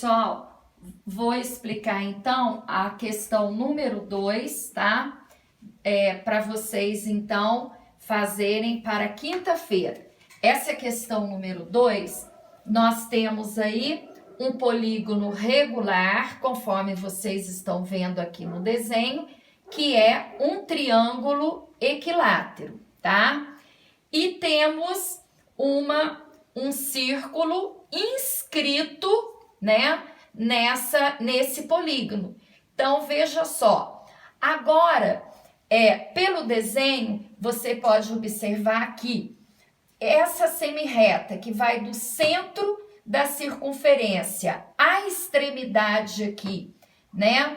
Pessoal, vou explicar então a questão número 2, tá? Para vocês então fazerem para quinta-feira. Essa questão número 2, nós temos aí um polígono regular, conforme vocês estão vendo aqui no desenho, que é um triângulo equilátero, tá? E temos um círculo inscrito, né, nesse polígono. Então, veja só. Agora, pelo desenho, você pode observar aqui essa semirreta que vai do centro da circunferência à extremidade aqui, né,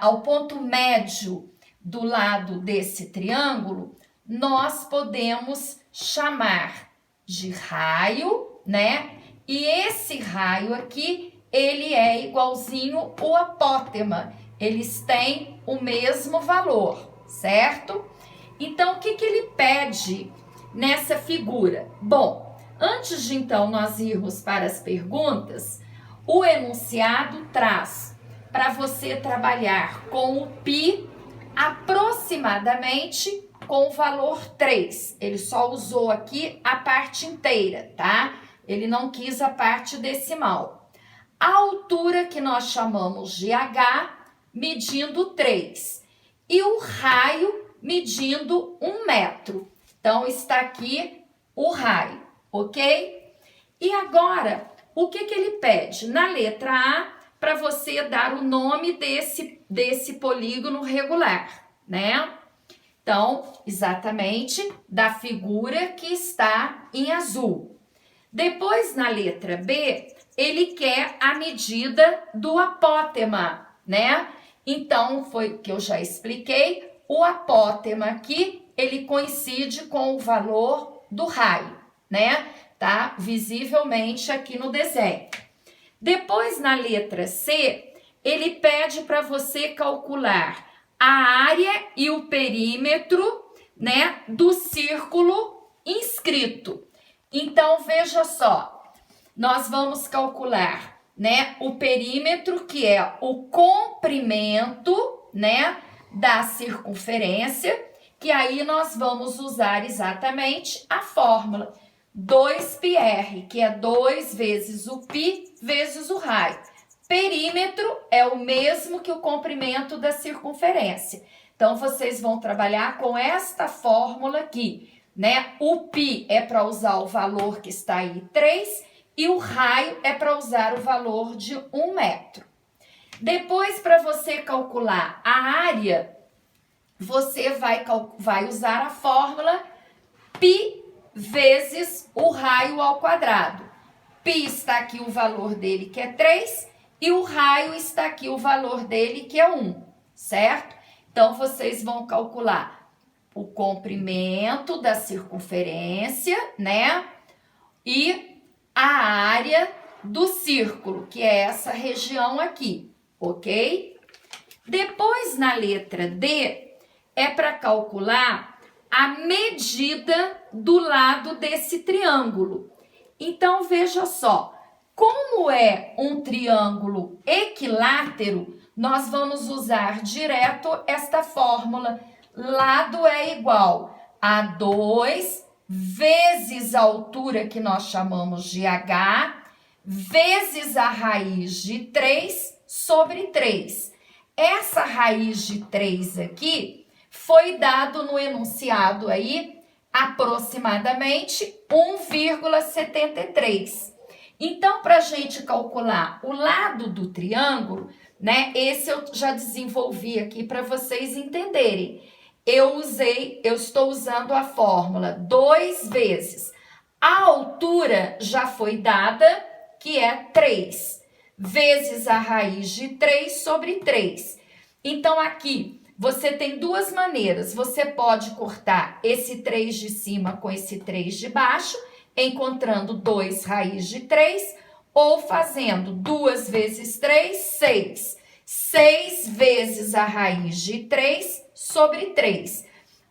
ao ponto médio do lado desse triângulo, nós podemos chamar de raio, né? E esse raio aqui, ele é igualzinho o apótema. Eles têm o mesmo valor, certo? Então, o que ele pede nessa figura? Bom, antes de então nós irmos para as perguntas, o enunciado traz para você trabalhar com o π aproximadamente com o valor 3. Ele só usou aqui a parte inteira, tá? Ele não quis a parte decimal. A altura que nós chamamos de h, medindo 3. E o raio medindo 1 metro. Então, está aqui o raio, ok? E agora, o que ele pede? Na letra A, para você dar o nome desse polígono regular, né? Então, exatamente da figura que está em azul. Depois, na letra B, ele quer a medida do apótema, né? Então, foi o que eu já expliquei, o apótema aqui, ele coincide com o valor do raio, né? Tá visivelmente aqui no desenho. Depois, na letra C, ele pede para você calcular a área e o perímetro, né, do círculo inscrito. Então, veja só, nós vamos calcular, né, o perímetro, que é o comprimento, né, da circunferência, que aí nós vamos usar exatamente a fórmula 2πr, que é 2 vezes o π vezes o raio. Perímetro é o mesmo que o comprimento da circunferência. Então, vocês vão trabalhar com esta fórmula aqui, né? O π é para usar o valor que está aí, 3, e o raio é para usar o valor de 1 metro. Depois, para você calcular a área, você vai usar a fórmula π vezes o raio ao quadrado. Π está aqui o valor dele, que é 3, e o raio está aqui o valor dele, que é 1, certo? Então, vocês vão calcular o comprimento da circunferência, né? E a área do círculo, que é essa região aqui, ok? Depois, na letra D, é para calcular a medida do lado desse triângulo. Então, veja só, como é um triângulo equilátero, nós vamos usar direto esta fórmula. Lado é igual a 2 vezes a altura, que nós chamamos de h, vezes a raiz de 3 sobre 3. Essa raiz de 3 aqui foi dado no enunciado aí aproximadamente 1,73. Então, para a gente calcular o lado do triângulo, né? Esse eu já desenvolvi aqui para vocês entenderem. Eu estou usando a fórmula 2 vezes. A altura já foi dada, que é 3, vezes a raiz de 3 sobre 3. Então, aqui você tem duas maneiras. Você pode cortar esse 3 de cima com esse 3 de baixo, encontrando 2 raiz de 3, ou fazendo 2 vezes 3, 6. 6 vezes a raiz de 3 sobre 3.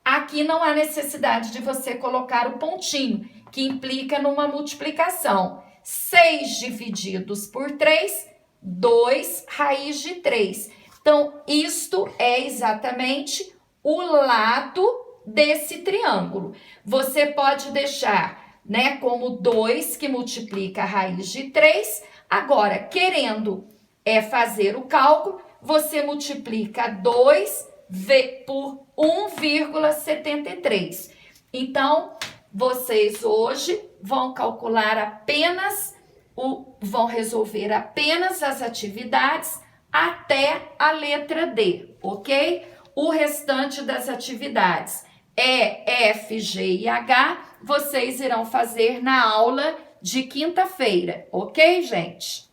Aqui não há necessidade de você colocar o pontinho, que implica numa multiplicação. 6 divididos por 3 2 raiz de 3. Então, isto é exatamente o lado desse triângulo. Você pode deixar, né, como 2 que multiplica a raiz de 3. Agora, querendo fazer o cálculo, você multiplica 2 por 1,73. Então, vocês hoje vão calcular apenas, vão resolver apenas as atividades até a letra D, ok? O restante das atividades F, G e H, vocês irão fazer na aula de quinta-feira, ok, gente?